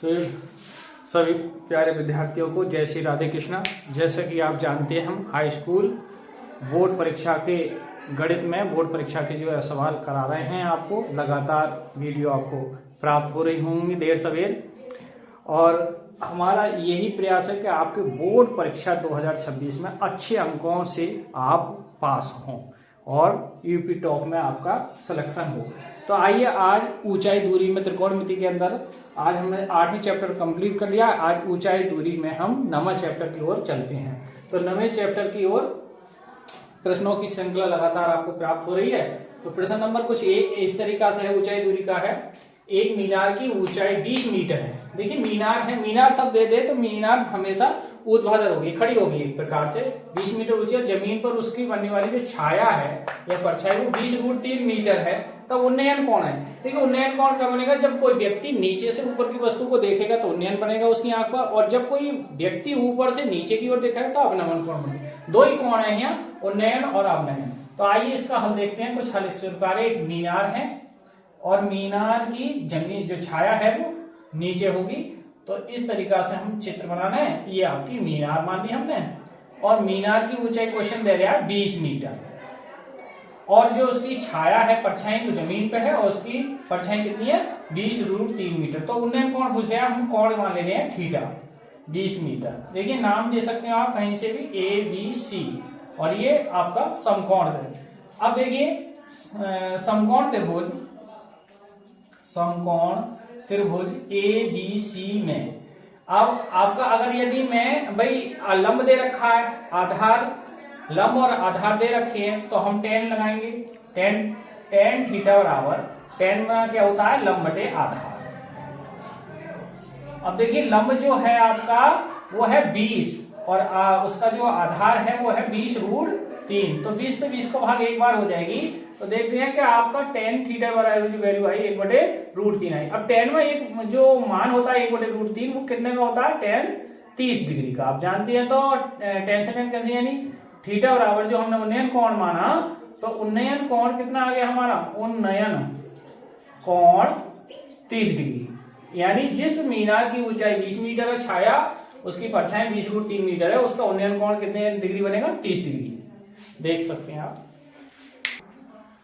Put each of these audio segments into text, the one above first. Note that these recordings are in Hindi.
फिर सभी प्यारे विद्यार्थियों को जय श्री राधे कृष्णा। जैसा कि आप जानते हैं, हम हाई स्कूल बोर्ड परीक्षा के गणित में बोर्ड परीक्षा के जो है सवाल करा रहे हैं। आपको लगातार वीडियो आपको प्राप्त हो रही होंगी देर सवेर, और हमारा यही प्रयास है कि आपके बोर्ड परीक्षा 2026 में अच्छे अंकों से आप पास हों और यूपी टॉप में आपका सिलेक्शन हो। तो आइए, आज ऊंचाई दूरी में त्रिकोणमिति के अंदर आज हमने 8वें चैप्टर कंप्लीट कर लिया। आज ऊंचाई दूरी में हम 9वें चैप्टर की ओर चलते हैं। तो 9वें चैप्टर की ओर प्रश्नों की श्रृंखला लगातार आपको प्राप्त हो रही है। तो प्रश्न नंबर कुछ इस तरीका से है, ऊंचाई दूरी का है। एक मीनार की ऊंचाई 20 मीटर है। देखिए मीनार है, मीनार सब दे दे तो मीनार हमेशा ऊर्ध्वाधर होगी, खड़ी होगी एक प्रकार से 20 मीटर ऊंची, और जमीन पर उसकी बनने वाली जो छाया है या परछाई वो 20√3 मीटर है। तो उन्नयन कोण है। देखिए उन्नयन कोण कब बनेगा? जब कोई व्यक्ति नीचे से ऊपर की वस्तु को देखेगा तो उन्नयन बनेगा उसकी आंख पर, और जब कोई व्यक्ति ऊपर से नीचे की ओर देखेगा तो अवनमन कोण बनेगा। दो ही कोण है यहाँ, उन्नयन और अवनयन। तो आइए इसका हल देखते हैं। कुछ हल इस प्रकार है। एक मीनार है और मीनार की जमीन जो छाया है वो नीचे होगी। तो इस तरीका से हम चित्र बनाना है। ये आपकी मीनार मान ली हमने, और मीनार की ऊंचाई क्वेश्चन दे रहा है 20 मीटर, और जो उसकी छाया है परछाई वो जमीन पे है और उसकी परछाई कितनी है? 20√3 मीटर। तो उन्नयन कोण पूछ रहे हैं, हम कोण मान ले रहे हैं थीटा 20 मीटर। देखिए नाम दे सकते हैं आप कहीं से भी, ABC, और ये आपका समकोण है। अब देखिए समकोण त्रिभुज ABC में अब आपका अगर यदि मैं भाई लंब दे रखा है, आधार लंब और आधार दे रखे हैं, तो हम tan लगाएंगे। tan थीटा बराबर tan में क्या होता है? लंब बटे आधार। अब देखिए लंब जो है आपका वो है 20 और उसका जो आधार है वो है 20√3। तो 20 से 20 को भाग एक बार हो जाएगी। तो देखते हैं कि आपका tan थीटा बराबर जो वैल्यू आई 1/√3 आई। अब tan में एक जो मान होता है 1/√3 वो कितने का होता है? tan 30 डिग्री का। आप जानते हैं। तो tan से tan कैसे, यानी थीटा बराबर जो हमने उन्नयन कोण माना, तो उन्नयन कोण कितना आ गया हमारा? उन्नयन कोण 30 डिग्री। यानी जिस मीनार की ऊंचाई 20 मीटर है, छाया उसकी परछाई 20√3 मीटर है, उसका उन्नयन कोण कितने डिग्री बनेगा? 30 डिग्री। देख सकते हैं आप।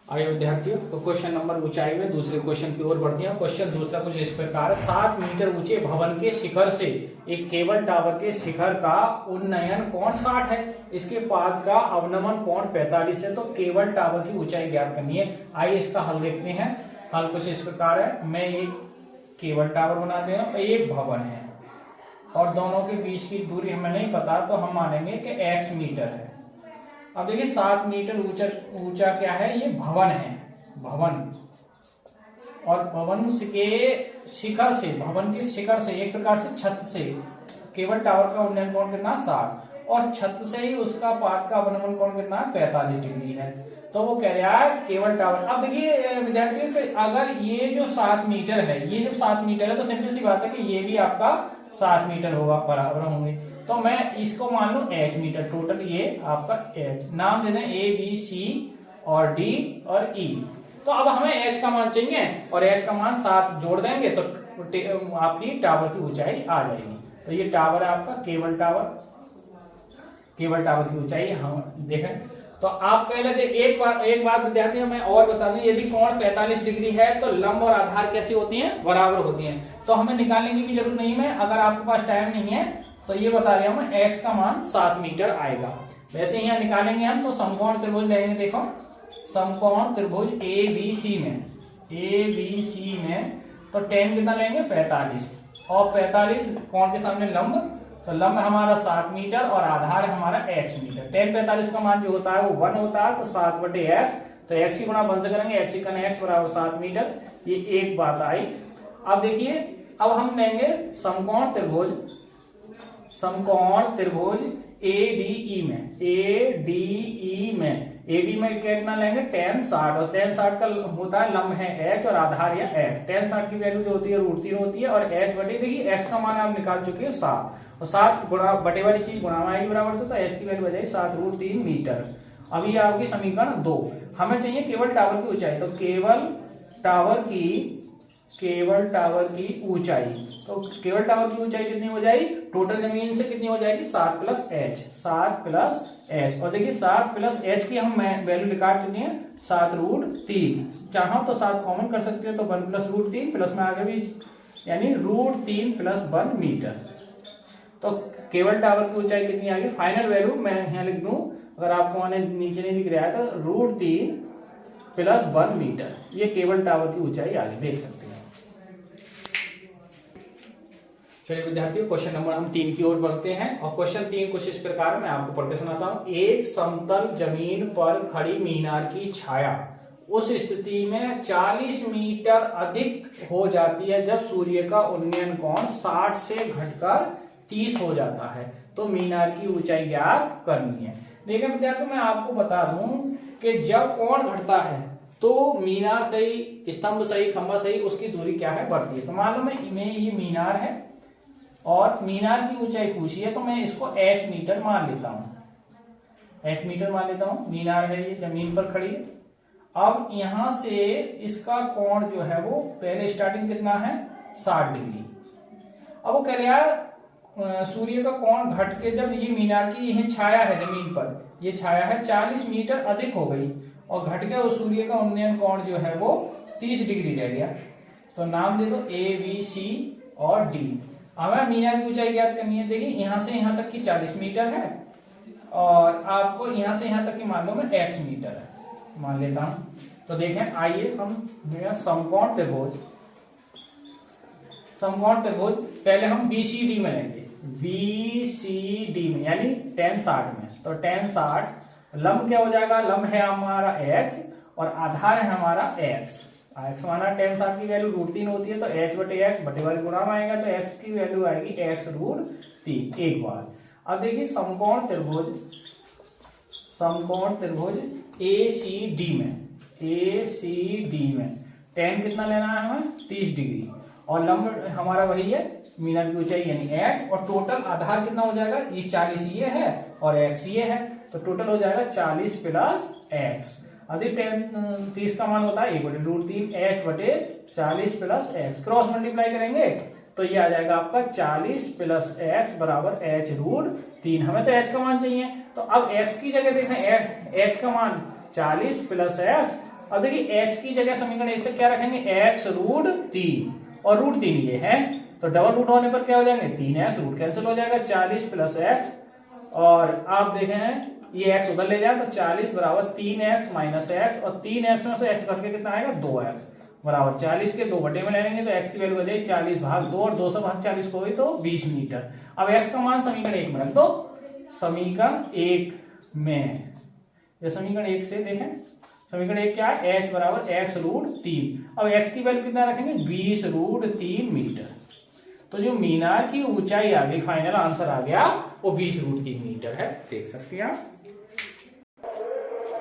आइए विद्यार्थियों, तो क्वेश्चन नंबर ऊंचाई में दूसरे क्वेश्चन की ओर बढ़ते हैं। क्वेश्चन दूसरा कुछ इस प्रकार है। 7 मीटर ऊंचे भवन के शिखर से एक केबल टावर के शिखर का उन्नयन कोण 60 है, इसके पाद का अवनमन कोण 45 है। तो केबल टावर की ऊंचाई ज्ञात करनी है। आइए इसका हल देखते हैं। हल कुछ इस प्रकार है। मैं एक केबल टावर बनाते हैं, एक भवन है और दोनों के बीच की दूरी हमें नहीं पता, तो हम मानेंगे कि x मीटर है। अब देखिए 7 मीटर ऊंचा क्या है? ये भवन है, भवन। और भवन के शिखर से, भवन के शिखर से एक प्रकार से छत से केबल टावर का उन्नयन कोण कितना? 60, और छत से ही उसका पाद का अवनमन कोण कितना? 45 डिग्री है। तो वो कह रहा है केबल टावर। अब देखिए विद्यार्थियों, अगर ये जो 7 मीटर है, ये जब 7 मीटर है तो सिंपल सी बात है कि ये भी आपका 7 मीटर होगा, बराबर होंगे। तो मैं इसको मान लूं h मीटर, टोटल ये आपका h। नाम दे दें ABC और D और E। तो अब हमें h का मान चाहिए, और h का मान 7 जोड़ देंगे तो आपकी टावर की ऊंचाई आ जाएगी। तो ये टावर है आपका केबल टावर। केबल टावर की ऊंचाई हम देखें तो आप पहले एक बात विद्यार्थियों मैं और बता दूं, यदि कोण 45 डिग्री है तो लंब और आधार कैसी होती हैं? बराबर होती हैं। तो हमें निकालने की भी जरूरत नहीं है। अगर आपके पास टाइम नहीं है तो ये बता रहे हूं, x का मान 7 मीटर आएगा। वैसे यहाँ निकालेंगे हम, तो समकोण त्रिभुज लेंगे। देखो समकोण त्रिभुज ABC में तो tan कितना लेंगे? 45, और 45 कोण के सामने लंब, तो लंब हमारा 7 मीटर और आधार हमारा x मीटर। tan 45 का मान जो होता है वो 1 होता है, तो 7/x, तो x की गुणा 1 से करेंगे, x की गुणा x बराबर 7 मीटर। ये एक बात आई। अब देखिए, अब हम लेंगे समकोण त्रिभुज ADE में कितना लेंगे? tan 60, और tan 60 का होता है लंब है h और आधार या x। tan 60 की वैल्यू जो होती है √3 होती है, और h बटे, देखिए x का मान आप निकाल चुके हैं 7, और 7 गुणा बटे वाली चीज गुणा आएगी बराबर से, तो h की वैल्यू आ जाएगी 7√3 मीटर। अब ये आपकी समीकरण 2। हमें चाहिए केबल टावर की ऊंचाई। तो केबल टावर की केबल टावर की ऊंचाई। तो केबल टावर की ऊंचाई कितनी हो जाएगी, टोटल जमीन से कितनी हो जाएगी, 7 प्लस एच, 7 प्लस एच। और देखिए 7 प्लस एच की हम वैल्यू निकाल चुके हैं 7√3। चाहो तो 7 कॉमन कर सकते हो तो 1 प्लस √3 प्लस में आगे भी यानी √3 प्लस 1 मीटर। तो केबल टावर की ऊंचाई कितनी आ गई, फाइनल वैल्यू मैं यहाँ लिख दूं, अगर आपको नीचे नहीं दिख रहा है तो √3 प्लस 1 मीटर, ये केबल टावर की ऊंचाई आ गई, देख सकते हैं। चलिए विद्यार्थियों, क्वेश्चन नंबर हम 3 की ओर बढ़ते हैं। और क्वेश्चन 3 कुछ इस प्रकार मैं आपको पढ़ के सुनाता हूं। एक समतल जमीन पर खड़ी मीनार की छाया उस स्थिति में 40 मीटर अधिक हो जाती है जब सूर्य का उन्नयन कोण 60 से घटकर 30 हो जाता है, तो मीनार की ऊंचाई ज्ञात करनी है। देखिए विद्यार्थियों, मैं आपको बता दूं कि जब कोण घटता है तो मीनार सही, स्तंभ सही, खंभा सही, उसकी दूरी क्या है, बढ़ती है। तो मान लो मैं ये मीनार है और मीनार की ऊंचाई पूछी है, तो मैं इसको h मीटर मान लेता हूं, h मीटर मान लेता हूं। मीनार है ये, जमीन पर खड़ी है। अब यहां से इसका कोण जो है वो पहले स्टार्टिंग कितना है, 60 डिग्री। अब वो कह रहा है सूर्य का कोण घट के जब ये मीनार की यह छाया है जमीन पर, ये छाया है 40 मीटर अधिक हो गई और घट के उस सूर्य का उन्नयन कोण जो है वो 30 डिग्री रह गया। तो नाम दे दो A, B, C और D। हमें मीनार की ऊंचाई ज्ञात करनी है। देखिए यहां से यहां तक की 40 मीटर है और आपको यहां से यहां तक की मान लो मैं x मीटर है, मान लेता हूं। तो देखें, आइए हम समकोण त्रिभुज, समकोण त्रिभुज पहले हम BCD में लेंगे, BCD में यानी tan 60 में। तो tan 60 लंब क्या हो जाएगा, लंब है हमारा h और आधार है हमारा x। x माना tan 60 की वैल्यू √3 होती है, तो h बटे x बटे वाले गुणा में आएगा, तो x की वैल्यू आएगी x √3 एक बार। अब देखिए समकोण त्रिभुज, समकोण त्रिभुज ACD में, ACD में tan कितना लेना है हमें, 30 डिग्री और लंब हमारा वही है मीनार की ऊंचाई यानी h, और टोटल आधार कितना हो जाएगा, ये 40 ये है और x ये है, तो टोटल हो जाएगा 40 प्लस x। अधिक 30 का मान होता है 1 बटे √3 h बटे 40 प्लस x, क्रॉस मल्टीप्लाई करेंगे तो ये आ जाएगा आपका 40 प्लस x बराबर h √3। हमें तो h का मान चाहिए, तो अब x की जगह देखें, h का मान 40 प्लस x। अब देखिए h की जगह समीकरण 1 से क्या रखेंगे, x √3 और √3 ये है, तो डबल रूट होने पर क्या हो जाएंगे, 3x, रूट कैंसिल हो जाएगा, 40 प्लस x। और आप देखें ये x उधर ले जाए तो 40 बराबर 3x माइनस x, और 3x में से x घट के कितना आएगा, 2x बराबर 40 के 2 बटे में ले लेंगे तो x की वैल्यू बचेगी 40 भाग 2 और 200 भाग 40 को हुई तो 20 मीटर। अब x का मान समीकरण 1 में रख दो, समीकरण 1 में, ये समीकरण 1 से देखें, समीकरण 1 क्या है, h बराबर x √3। अब x की वैल्यू कितना रखेंगे, 20 √3 मीटर। तो जो मीनार की ऊंचाई आ गई, फाइनल आंसर आ गया वो 20 √3 मीटर है, देख सकते हैं आप।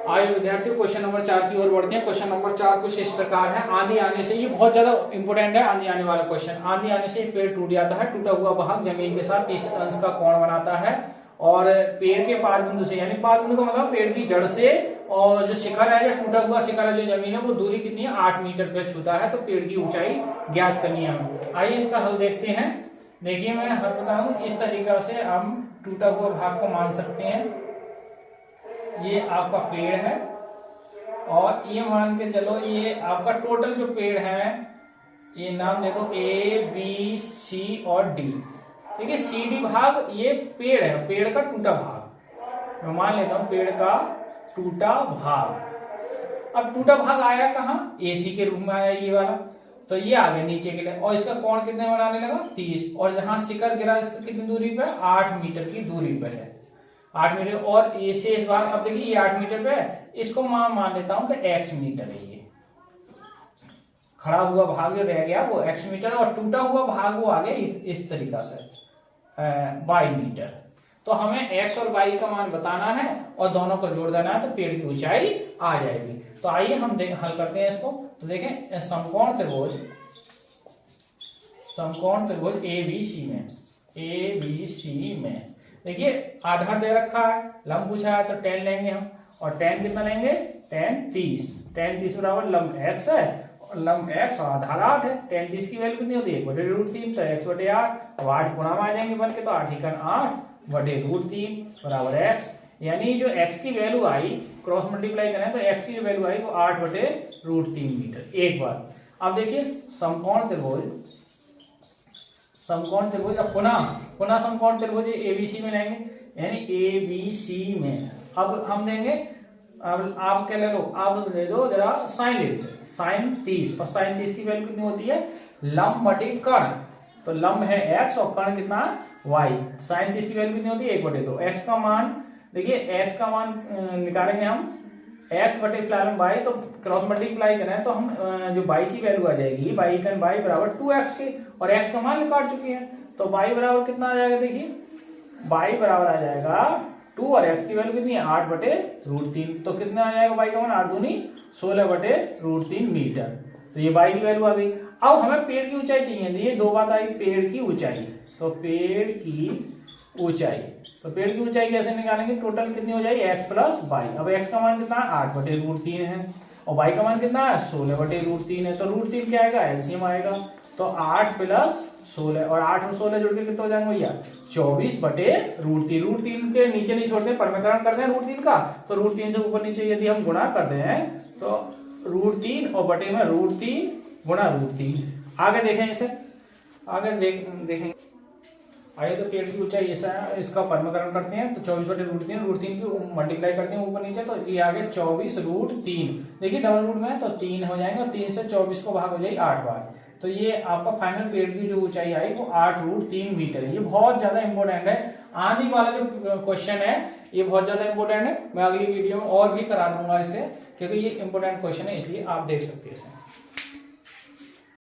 आइए विद्यार्थियों क्वेश्चन नंबर 4 की ओर बढ़ते हैं। क्वेश्चन नंबर 4 कुछ इस प्रकार है। आंधी आने से, ये बहुत ज्यादा इंपोर्टेंट है, आंधी आने वाला क्वेश्चन। आंधी आने से पेड़ टूट जाता है, टूटा हुआ भाग जमीन के साथ 30 अंश का कोण बनाता है और पेड़ के पाद बिंदु से, यानी पाद बिंदु का मतलब पेड़ की जड़ से और जो शिखर है या टूटा हुआ शिखर है जो जमीन है वो दूरी कितनी है, 8 मीटर पे छूता है, तो पेड़ की ऊंचाई ज्ञात करनी है हमें। आइए इसका हल देखते हैं। देखिए मैं हल बताऊं, इस तरीका से हम टूटा हुआ भाग को मान सकते हैं। ये आपका पेड़ है और ये मान के चलो ये आपका टोटल जो पेड़ है, ये नाम देखो A, B, C और D। देखिए CD भाग ये पेड़ है, पेड़ का टूटा भाग मैं मान लेता हूं, पेड़ का टूटा भाग। अब टूटा भाग आया कहाँ, AC के रूप में आया ये वाला, तो ये आ गया नीचे के लिए और इसका कोण कितने बनाने लगा, 30, और जहां शिखर गिरा इसका कितनी दूरी पे, 8 मीटर की दूरी पर है, 8 मीटर। और ये शेष भाग, अब देखिए ये 8 मीटर पे है, इसको मान लेता हूं कि x मीटर है। ये खड़ा हुआ भाग जो रह गया वो x मीटर और टूटा हुआ भाग वो आ गया इस तरीका से y मीटर। तो हमें x और y का मान बताना है और दोनों को जोड़ देना है तो पेड़ की ऊंचाई आ जाएगी। तो आइए हम हल करते हैं इसको। तो देखें समकोण त्रिभुज, समकोण त्रिभुज ABC में, ABC में देखिए आधार दे रखा है, लंब पूछा है तो tan लेंगे हम, और tan कितना लेंगे, tan 30 बराबर लंब x है लंब x और आधार 8 है। tan 30 की वैल्यू कितनी होती है 1/√3, तो x बटे 8। अब 8 गुणा में आ जाएंगे बन के, तो 8 एकन 8/√3 बराबर x। यानी जो x की वैल्यू आई क्रॉस मल्टीप्लाई करें तो x की जो वैल्यू आई वो 8/√3 मीटर। एक बार अब देखिए समकोण त्रिभुज अब पुनः समकोण त्रिभुज एबीसी में लेंगे, यानी एबीसी में अब हम देंगे, अब आप क्या ले लो, आप ले दो जरा साइन ले लो, साइन 30, और साइन 30 की वैल्यू कितनी होती है लंब बटे कर्ण, तो लंब है x और कर्ण कितना y। साइन 30 की वैल्यू कितनी होती है 1/2। x का मान देखिए, x का मान निकालेंगे हम x बटे प्लान y, तो क्रॉस मल्टीप्लाई करें तो हम जो y की वैल्यू आ जाएगी y कन y बराबर 2x के, और x का मान निकाल चुके हैं, तो y बराबर कितना आ जाएगा, देखिए y बराबर आ जाएगा 2 और x की वैल्यू कितनी है 8/√3, तो कितना आ जाएगा y का मान 8 दूनी 16/√3 मीटर। तो ये y की वैल्यू आ गई। अब हमें पेड़ की ऊंचाई चाहिए, ये दो बात आई, पेड़ की ऊंचाई, तो पेड़ की ऊंचाई कैसे निकालेंगे, टोटल कितनी हो जाएगी x प्लस y। अब x का मान कितना है 8/√3 है और y का मान कितना है 16/√3 है, तो √3 क्या आएगा एलसीएम आएगा, तो 8 प्लस 16, और 8 और 16 जुड़ के कितना हो जाएंगे भैया 24/√3। √3 के नीचे नहीं छोड़ते, परमीकरण करते हैं √3 का, तो √3 से ऊपर नीचे यदि हम गुणा करते हैं तो √3 और बटे में √3 गुणा √3। आगे देखें इसे, आगे देखेंगे आइए, तो पेड़ की ऊंचाई ऐसा है, इसका परमीकरण करते हैं तो 24/√3, √3 की मल्टीप्लाई करते हैं ऊपर नीचे, तो ये आ गया 24√3। देखिए डबल रूट में तो 3 हो जाएंगे, और 3 से 24 को भाग हो जाएगी 8 बार, तो ये आपका फाइनल पेड़ की जो ऊंचाई आई वो 8√3 मीटर है। ये बहुत ज्यादा इंपॉर्टेंट है, आने वाला जो क्वेश्चन है ये बहुत ज्यादा इंपॉर्टेंट है। मैं अगली वीडियो में और भी करा दूंगा इसे, क्योंकि ये इंपॉर्टेंट क्वेश्चन है, इसलिए आप देख सकते हैं इसे।